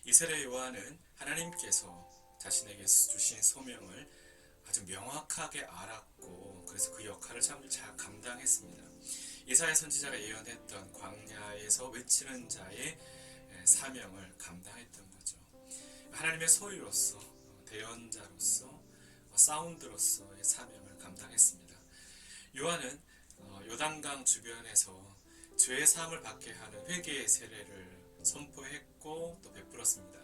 이 세례 요한은 하나님께서 자신에게 주신 소명을 아주 명확하게 알았고 그래서 그 역할을 참 잘 감당했습니다. 이사야 선지자가 예언했던 광야에서 외치는 자의 사명을 감당했던 거죠. 하나님의 소유로서 대언자로서 사운드로서의 사명을 감당했습니다. 요한은 요단강 주변에서 죄의 사함을 받게 하는 회개의 세례를 선포했고 또 베풀었습니다.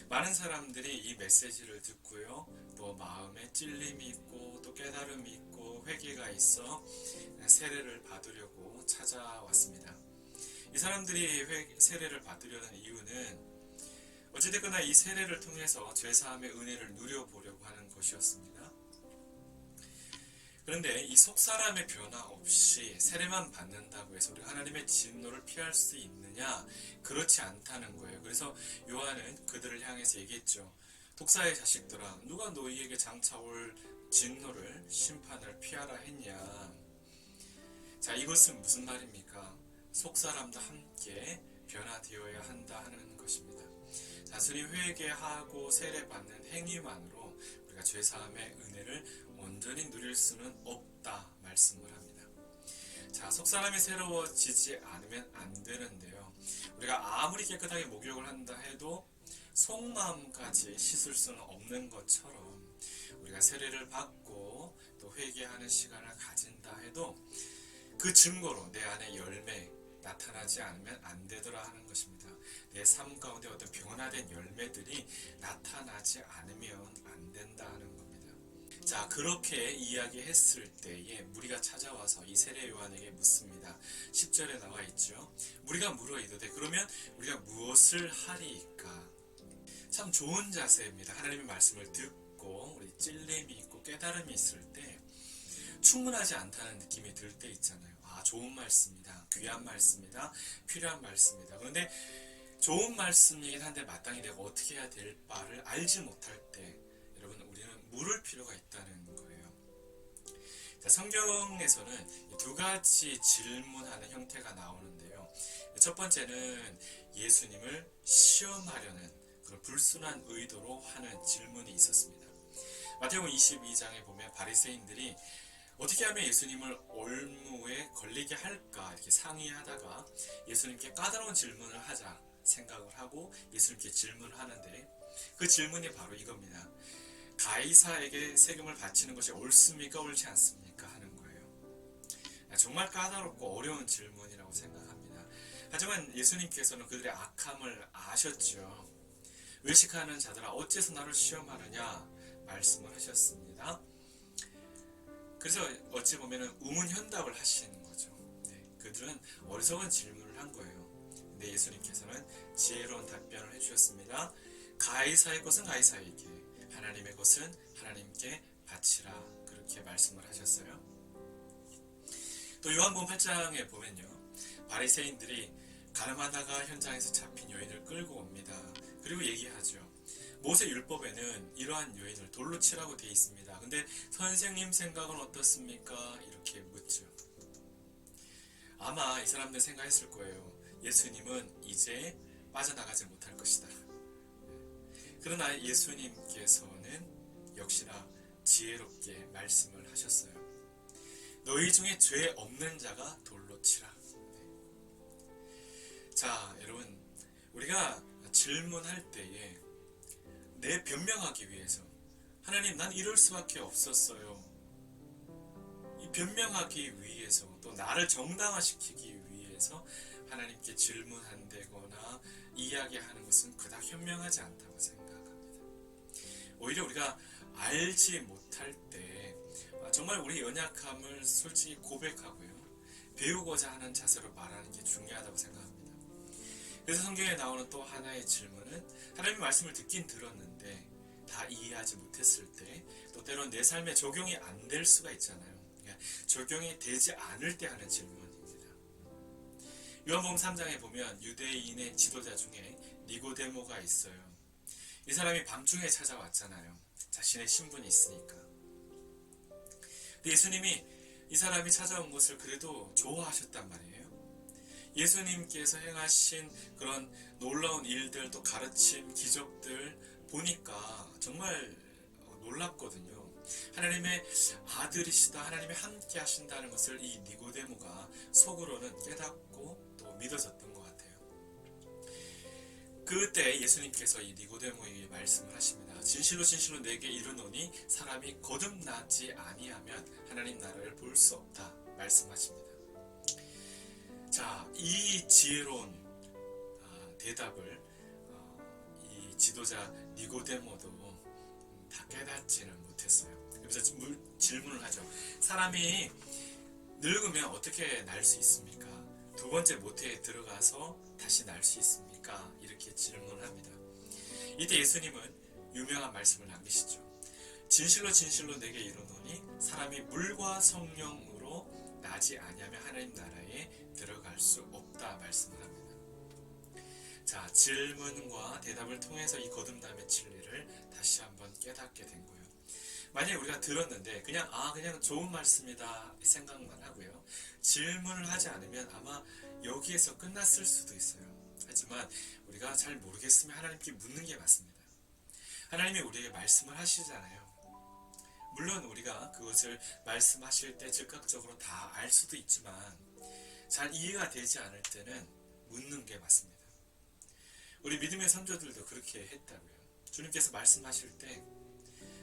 많은 사람들이 이 메시지를 듣고요, 또 마음에 찔림이 있고 또 깨달음이 있고 회개가 있어 세례를 받으려고 찾아왔습니다. 이 사람들이 세례를 받으려는 이유는 어찌됐거나 이 세례를 통해서 죄사함의 은혜를 누려보려고 하는 것이었습니다. 그런데 이 속사람의 변화 없이 세례만 받는다고 해서 우리가 하나님의 진노를 피할 수 있느냐? 그렇지 않다는 거예요. 그래서 요한은 그들을 향해서 얘기했죠. 독사의 자식들아, 누가 너희에게 장차 올 진노를, 심판을 피하라 했냐? 자, 이것은 무슨 말입니까? 속사람도 함께 변화되어야 한다 하는 것입니다. 단순히 회개하고 세례받는 행위만으로 우리가 죄사함의 은혜를 온전히 누릴 수는 없다 말씀을 합니다. 자, 속사람이 새로워지지 않으면 안 되는데요. 우리가 아무리 깨끗하게 목욕을 한다 해도 속마음까지 씻을 수는 없는 것처럼 우리가 세례를 받고 또 회개하는 시간을 가진다 해도 그 증거로 내 안에 열매 나타나지 않으면 안 되더라 하는 것입니다. 내 삶 가운데 어떤 변화된 열매들이 나타나지 않으면 안 된다 하는 겁니다. 자, 그렇게 이야기했을 때에 무리가 찾아와서 이 세례 요한에게 묻습니다. 10절에 나와 있죠. 무리가 물어 이르되 그러면 우리가 무엇을 하리이까? 참 좋은 자세입니다. 하나님의 말씀을 듣고 우리 찔림이 있고 깨달음이 있을 때 충분하지 않다는 느낌이 들 때 있잖아요. 아, 좋은 말씀이다. 귀한 말씀이다. 필요한 말씀이다. 그런데 좋은 말씀이긴 한데 마땅히 내가 어떻게 해야 될 바를 알지 못할 때 여러분 우리는 물을 필요가 있다는 거예요. 자, 성경에서는 두 가지 질문하는 형태가 나오는데요. 첫 번째는 예수님을 시험하려는 그런 불순한 의도로 하는 질문이 있었습니다. 마태복음 22장에 보면 바리새인들이 어떻게 하면 예수님을 올무에 걸리게 할까 이렇게 상의하다가 예수님께 까다로운 질문을 하자 생각을 하고 예수님께 질문을 하는데 그 질문이 바로 이겁니다. 가이사에게 세금을 바치는 것이 옳습니까? 옳지 않습니까? 하는 거예요. 정말 까다롭고 어려운 질문이라고 생각합니다. 하지만 예수님께서는 그들의 악함을 아셨죠. 외식하는 자들아 어째서 나를 시험하느냐 말씀을 하셨습니다. 그래서 어찌 보면 우문현답을 하시는 거죠. 네, 그들은 어리석은 질문을 한 거예요. 근데 예수님께서는 지혜로운 답변을 해주셨습니다. 가이사의 것은 가이사에게, 하나님의 것은 하나님께 바치라 그렇게 말씀을 하셨어요. 또 요한복음 8장에 보면요, 바리새인들이 가늠하다가 현장에서 잡힌 여인을 끌고 옵니다. 그리고 얘기하죠. 모세 율법에는 이러한 여인을 돌로 치라고 되어 있습니다. 근데 선생님 생각은 어떻습니까? 이렇게 묻죠. 아마 이 사람들 생각했을 거예요. 예수님은 이제 빠져나가지 못할 것이다. 그러나 예수님께서는 역시나 지혜롭게 말씀을 하셨어요. 너희 중에 죄 없는 자가 돌로 치라. 자, 여러분, 우리가 질문할 때에 내 변명하기 위해서 하나님 난 이럴 수밖에 없었어요. 이 변명하기 위해서 또 나를 정당화시키기 위해서 하나님께 질문한다거나 이야기하는 것은 그닥 현명하지 않다고 생각합니다. 오히려 우리가 알지 못할 때 정말 우리 연약함을 솔직히 고백하고요. 배우고자 하는 자세로 말하는 게 중요하다고 생각합니다. 그래서 성경에 나오는 또 하나의 질문은 하나님의 말씀을 듣긴 들었는데 다 이해하지 못했을 때 또 때론 내 삶에 적용이 안 될 수가 있잖아요. 그러니까 적용이 되지 않을 때 하는 질문입니다. 요한복음 3장에 보면 유대인의 지도자 중에 니고데모가 있어요. 이 사람이 밤중에 찾아왔잖아요. 자신의 신분이 있으니까. 근데 예수님이 이 사람이 찾아온 것을 그래도 좋아하셨단 말이에요. 예수님께서 행하신 그런 놀라운 일들, 또 가르침, 기적들 보니까 정말 놀랍거든요. 하나님의 아들이시다, 하나님이 함께 하신다는 것을 이 니고데모가 속으로는 깨닫고 또 믿어졌던 것 같아요. 그때 예수님께서 이 니고데모에게 말씀을 하십니다. 진실로 진실로 내게 이르노니 사람이 거듭나지 아니하면 하나님 나라를 볼 수 없다 말씀하십니다. 자, 이 지혜로운 대답을 이 지도자 니고데모도 다 깨닫지는 못했어요. 그래서 질문을 하죠. 사람이 늙으면 어떻게 날 수 있습니까? 두 번째 모태에 들어가서 다시 날 수 있습니까? 이렇게 질문을 합니다. 이때 예수님은 유명한 말씀을 남기시죠. 진실로 진실로 내게 이르노니 사람이 물과 성령으로 나지 아니하면 하나님 나라에 들어갈 수 없다 말씀을 합니다. 자, 질문과 대답을 통해서 이 거듭남의 진리를 다시 한번 깨닫게 된 거예요. 만약에 우리가 들었는데 그냥 좋은 말씀이다 생각만 하고요. 질문을 하지 않으면 아마 여기에서 끝났을 수도 있어요. 하지만 우리가 잘 모르겠으면 하나님께 묻는 게 맞습니다. 하나님이 우리에게 말씀을 하시잖아요. 물론 우리가 그것을 말씀하실 때 즉각적으로 다 알 수도 있지만 잘 이해가 되지 않을 때는 묻는 게 맞습니다. 우리 믿음의 선조들도 그렇게 했다고요. 주님께서 말씀하실 때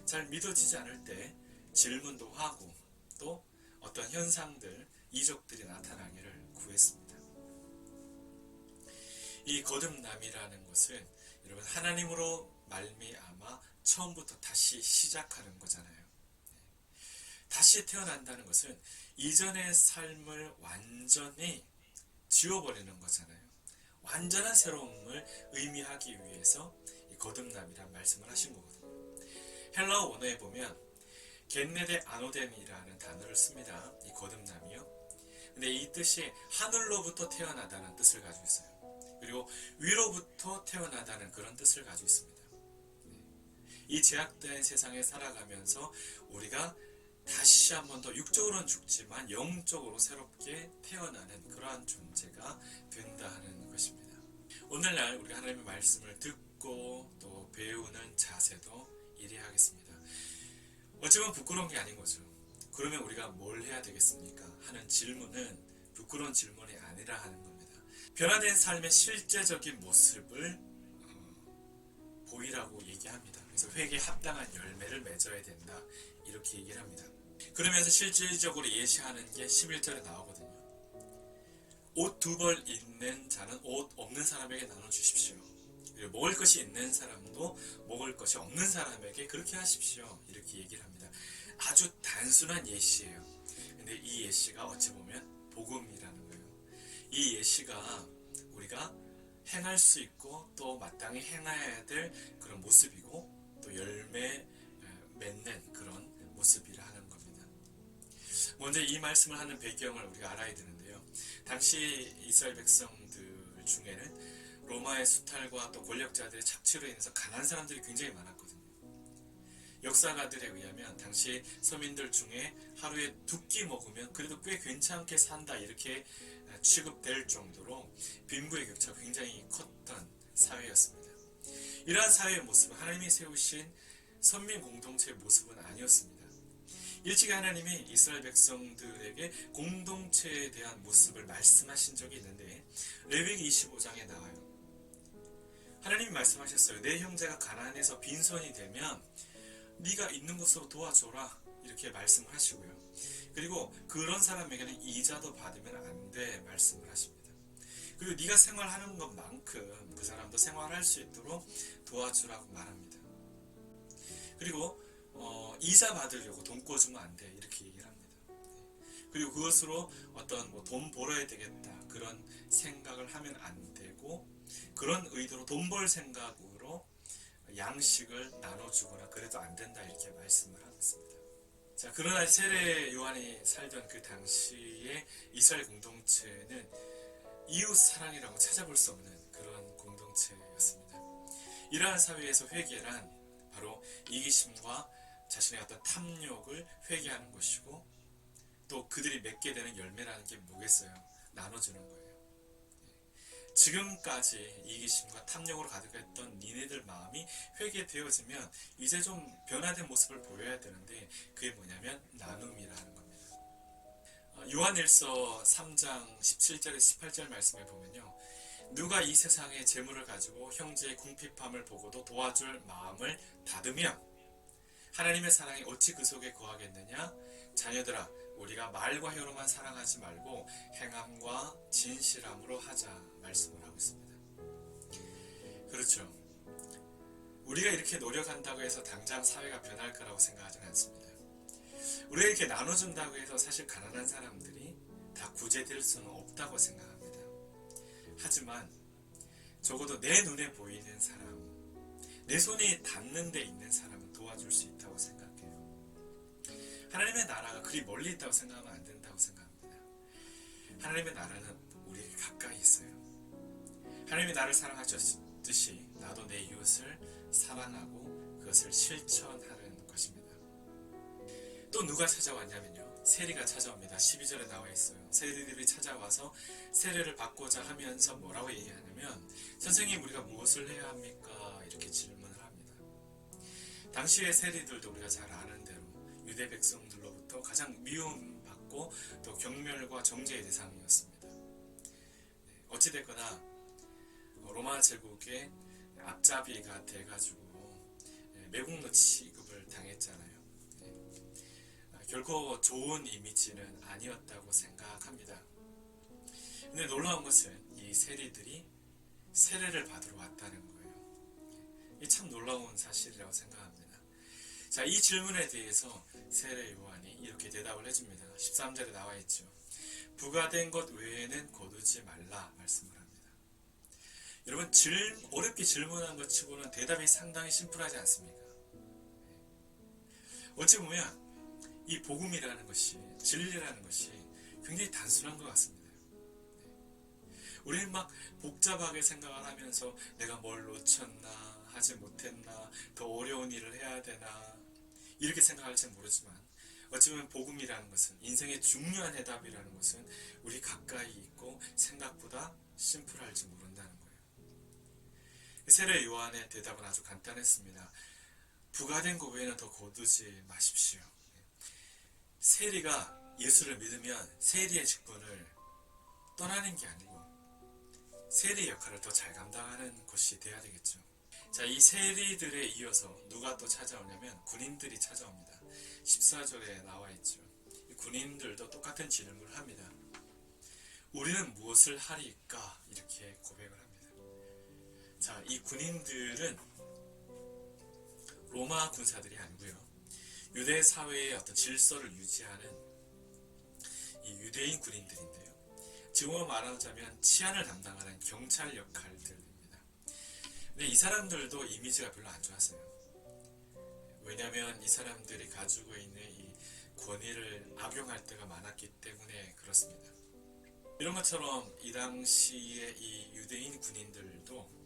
잘 믿어지지 않을 때 질문도 하고 또 어떤 현상들, 이적들이 나타나기를 구했습니다. 이 거듭남이라는 것은 여러분 하나님으로 말미암아 처음부터 다시 시작하는 거잖아요. 다시 태어난다는 것은 이전의 삶을 완전히 지워버리는 거잖아요. 완전한 새로움을 의미하기 위해서 이 거듭남이란 말씀을 하신 거거든요. 헬라어 원어에 보면 겟네데 아노덴이라는 단어를 씁니다. 이 거듭남이요. 근데 이 뜻이 하늘로부터 태어나다는 뜻을 가지고 있어요. 그리고 위로부터 태어나다는 그런 뜻을 가지고 있습니다. 이 제약된 세상에 살아가면서 우리가 다시 한 번 더 육적으로는 죽지만 영적으로 새롭게 태어나는 그러한 존재가 된다 하는 것입니다. 오늘날 우리가 하나님의 말씀을 듣고 또 배우는 자세도 이래야겠습니다. 어쩌면 부끄러운 게 아닌 거죠. 그러면 우리가 뭘 해야 되겠습니까? 하는 질문은 부끄러운 질문이 아니라 하는 겁니다. 변화된 삶의 실제적인 모습을 보이라고 얘기합니다. 그래서 회개에 합당한 열매를 맺어야 된다 이렇게 얘기를 합니다. 그러면서 실질적으로 예시하는 게 11절에 나오거든요. 옷 2벌 있는 자는 옷 없는 사람에게 나눠주십시오. 그리고 먹을 것이 있는 사람도 먹을 것이 없는 사람에게 그렇게 하십시오. 이렇게 얘기를 합니다. 아주 단순한 예시예요. 근데 이 예시가 어찌 보면 복음이라는 거예요. 이 예시가 우리가 행할 수 있고 또 마땅히 행해야 될 그런 모습이고 또 열매 맺는 그런 모습이라 하는 겁니다. 먼저 이 말씀을 하는 배경을 우리가 알아야 되는데요. 당시 이스라엘 백성들 중에는 로마의 수탈과 또 권력자들의 착취로 인해서 가난한 사람들이 굉장히 많았거든요. 역사가들에 의하면 당시 서민들 중에 하루에 2끼 먹으면 그래도 꽤 괜찮게 산다 이렇게 취급될 정도로 빈부의 격차가 굉장히 컸던 사회였습니다. 이러한 사회의 모습은 하나님이 세우신 선민 공동체의 모습은 아니었습니다. 일찍이 하나님이 이스라엘 백성들에게 공동체에 대한 모습을 말씀하신 적이 있는데 레위기 25장에 나와요. 하나님이 말씀하셨어요. 내 형제가 가난해서 빈손이 되면 네가 있는 곳으로 도와줘라 이렇게 말씀을 하시고요. 그리고 그런 사람에게는 이자도 받으면 안 돼 말씀을 하십니다. 그리고 네가 생활하는 것만큼 그 사람도 생활할 수 있도록 도와주라고 말합니다. 그리고 이자 받으려고 돈 꿔주면 안 돼 이렇게 얘기를 합니다. 그리고 그것으로 어떤 돈 벌어야 되겠다 그런 생각을 하면 안 되고 그런 의도로 돈 벌 생각으로 양식을 나눠주거나 그래도 안 된다 이렇게 말씀을 하고 있습니다. 자, 그러나 세례 요한이 살던 그 당시에 이스라엘 공동체는 이웃 사랑이라고 찾아볼 수 없는 그런 공동체였습니다. 이러한 사회에서 회개란 바로 이기심과 자신의 어떤 탐욕을 회개하는 것이고 또 그들이 맺게 되는 열매라는 게 뭐겠어요? 나눠주는 거예요. 지금까지 이기심과 탐욕으로 가득했던 니네들 마음이 회개되어지면 이제 좀 변화된 모습을 보여야 되는데, 그게 뭐냐면 나눔이라는 겁니다. 요한일서 3장 17절에서 18절 말씀에 보면요, 누가 이 세상의 재물을 가지고 형제의 궁핍함을 보고도 도와줄 마음을 닫으면 하나님의 사랑이 어찌 그 속에 거하겠느냐. 자녀들아, 우리가 말과 혀로만 사랑하지 말고 행함과 진실함으로 하자 말씀을 하고 있습니다. 그렇죠. 우리가 이렇게 노력한다고 해서 당장 사회가 변할 거라고 생각하지는 않습니다. 우리가 이렇게 나눠준다고 해서 사실 가난한 사람들이 다 구제될 수는 없다고 생각합니다. 하지만 적어도 내 눈에 보이는 사람, 내 손이 닿는 데 있는 사람은 도와줄 수 있다고 생각해요. 하나님의 나라가 그리 멀리 있다고 생각하면 안 된다고 생각합니다. 하나님의 나라는 우리 가까이 있어요. 하나님이 나를 사랑하셨듯이 나도 내 이웃을 사랑하고 그것을 실천하는 것입니다. 또 누가 찾아왔냐면요, 세리가 찾아옵니다. 12절에 나와 있어요. 세리들이 찾아와서 세례를 받고자 하면서 뭐라고 얘기하냐면, 선생님, 우리가 무엇을 해야 합니까? 이렇게 질문을 합니다. 당시의 세리들도 우리가 잘 아는 대로 유대 백성들로부터 가장 미움받고 또 경멸과 정죄의 대상이었습니다. 어찌됐거나 로마 제국의 앞잡이가 돼가지고 매국노 취급을 당했잖아요. 결코 좋은 이미지는 아니었다고 생각합니다. 근데 놀라운 것은 이 세리들이 세례를 받으러 왔다는 거예요. 이게 참 놀라운 사실이라고 생각합니다. 자, 이 질문에 대해서 세례 요한이 이렇게 대답을 해줍니다. 13절에 나와 있죠. 부가된 것 외에는 거두지 말라 말씀을 합니다. 여러분, 어렵게 질문한 것 치고는 대답이 상당히 심플하지 않습니까? 어찌 보면 이 복음이라는 것이, 진리라는 것이 굉장히 단순한 것 같습니다. 우리는 막 복잡하게 생각을 하면서 내가 뭘 놓쳤나, 하지 못했나, 더 어려운 일을 해야 되나, 이렇게 생각할지 모르지만, 어찌 보면 복음이라는 것은, 인생의 중요한 해답이라는 것은 우리 가까이 있고 생각보다 심플할지 모른다는 거예요. 세례 요한의 대답은 아주 간단했습니다. 부가된 것 외에는 더 거두지 마십시오. 세리가 예수를 믿으면 세리의 직분을 떠나는 게 아니고 세리의 역할을 더 잘 감당하는 것이 돼야 되겠죠. 자, 이 세리들에 이어서 누가 또 찾아오냐면 군인들이 찾아옵니다. 14절에 나와 있죠. 이 군인들도 똑같은 질문을 합니다. 우리는 무엇을 하리까? 이렇게 고백을 합니다. 자, 이 군인들은 로마 군사들이 아니고요, 유대 사회의 어떤 질서를 유지하는 이 유대인 군인들인데요, 지금으로 말하자면 치안을 담당하는 경찰 역할들입니다. 근데 이 사람들도 이미지가 별로 안 좋았어요. 왜냐하면 이 사람들이 가지고 있는 이 권위를 악용할 때가 많았기 때문에 그렇습니다. 이런 것처럼 이 당시에 이 유대인 군인들도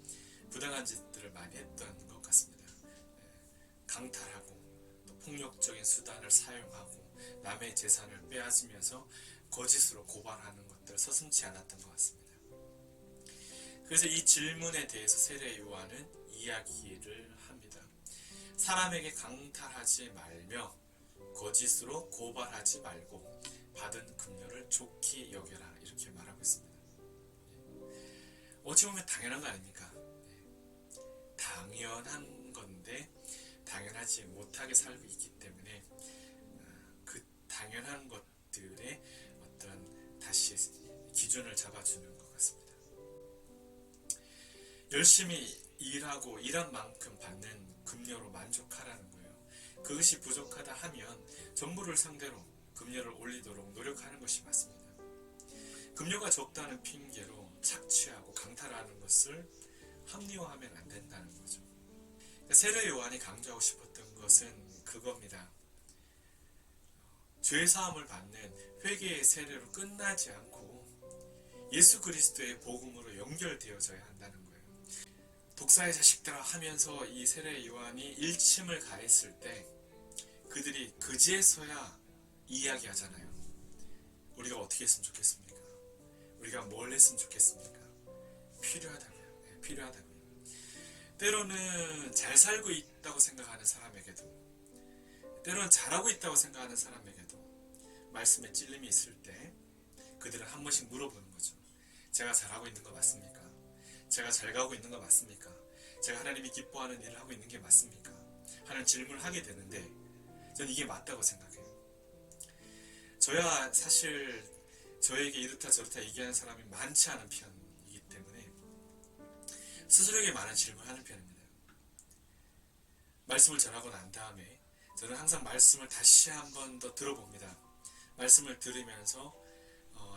부당한 짓들을 많이 했던 것 같습니다. 강탈하고 폭력적인 수단을 사용하고 남의 재산을 빼앗으면서 거짓으로 고발하는 것들 서슴지 않았던 것 같습니다. 그래서 이 질문에 대해서 세례 요한은 이야기를 합니다. 사람에게 강탈하지 말며 거짓으로 고발하지 말고 받은 급료를 좋게 여겨라, 이렇게 말하고 있습니다. 어찌 보면 당연한 거 아닙니까? 당연한 건데 당연하지 못하게 살고 있기 때문에 그 당연한 것들의 어떤 다시 기준을 잡아주는 것 같습니다. 열심히 일하고 일한 만큼 받는 급료로 만족하라는 거예요. 그것이 부족하다 하면 정부를 상대로 급료를 올리도록 노력하는 것이 맞습니다. 급료가 적다는 핑계로 착취하고 강탈하는 것을 합리화하면 안 된다는 거죠. 세례 요한이 강조하고 싶었던 것은 그겁니다. 죄사함을 받는 회개의 세례로 끝나지 않고 예수 그리스도의 복음으로 연결되어져야 한다는 거예요. 독사의 자식들아 하면서 이 세례 요한이 일침을 가했을 때 그들이 그제서야 이야기하잖아요. 우리가 어떻게 했으면 좋겠습니까? 우리가 뭘 했으면 좋겠습니까? 필요하다고요. 네, 필요하다고요. 때로는 잘 살고 있다고 생각하는 사람에게도, 때로는 잘하고 있다고 생각하는 사람에게도 말씀에 찔림이 있을 때 그들은 한 번씩 물어보는 거죠. 제가 잘하고 있는 거 맞습니까? 제가 잘 가고 있는 거 맞습니까? 제가 하나님이 기뻐하는 일을 하고 있는 게 맞습니까? 하는 질문을 하게 되는데 저는 이게 맞다고 생각해요. 저야 사실 저에게 이렇다 저렇다 얘기하는 사람이 많지 않은 편이기 때문에 스스로에게 많은 질문을 하는 편입니다. 말씀을 전하고 난 다음에 저는 항상 말씀을 다시 한 번 더 들어봅니다. 말씀을 들으면서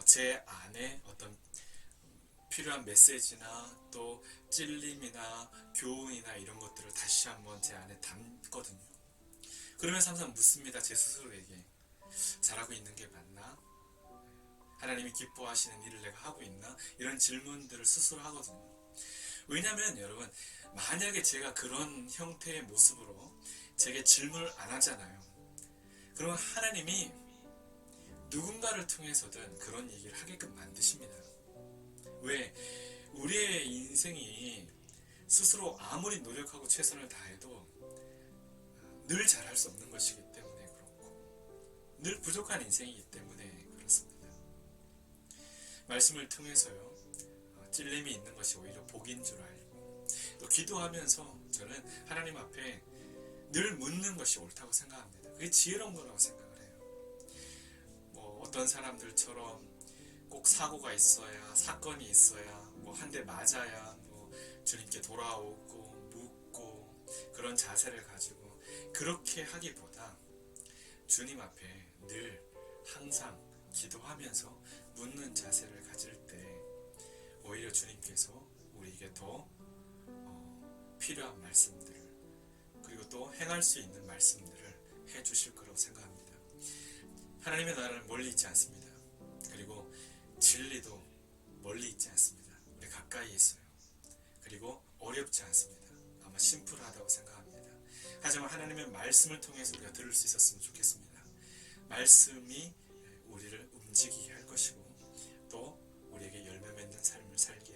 제 안에 어떤 필요한 메시지나 또 찔림이나 교훈이나 이런 것들을 다시 한번 제 안에 담거든요. 그러면서 항상 묻습니다. 제 스스로에게 잘하고 있는 게 맞나? 하나님이 기뻐하시는 일을 내가 하고 있나? 이런 질문들을 스스로 하거든요. 왜냐하면 여러분, 만약에 제가 그런 형태의 모습으로 제게 질문을 안 하잖아요. 그러면 하나님이 누군가를 통해서든 그런 얘기를 하게끔 만드십니다. 왜? 우리의 인생이 스스로 아무리 노력하고 최선을 다해도 늘 잘할 수 없는 것이기 때문에 그렇고 늘 부족한 인생이기 때문에 그렇습니다. 말씀을 통해서요, 찔림이 있는 것이 오히려 복인 줄 알고 또 기도하면서 저는 하나님 앞에 늘 묻는 것이 옳다고 생각합니다. 그게 지혜로운 거라고 생각을 해요. 어떤 사람들처럼 꼭 사고가 있어야, 사건이 있어야, 한 대 맞아야 주님께 돌아오고 묻고 그런 자세를 가지고 그렇게 하기보다 주님 앞에 늘 항상 기도하면서 묻는 자세를 가질 때 오히려 주님께서 우리에게 더 필요한 말씀들을 그리고 또 행할 수 있는 말씀들을 해주실 거라고 생각합니다. 하나님의 나라는 멀리 있지 않습니다. 그리고 진리도 멀리 있지 않습니다. 우리 가까이 있어요. 그리고 어렵지 않습니다. 아마 심플하다고 생각합니다. 하지만 하나님의 말씀을 통해서 우리가 들을 수 있었으면 좋겠습니다. 말씀이 우리를 움직이게 할 것이고 또 우리에게 열매 맺는 삶을 살게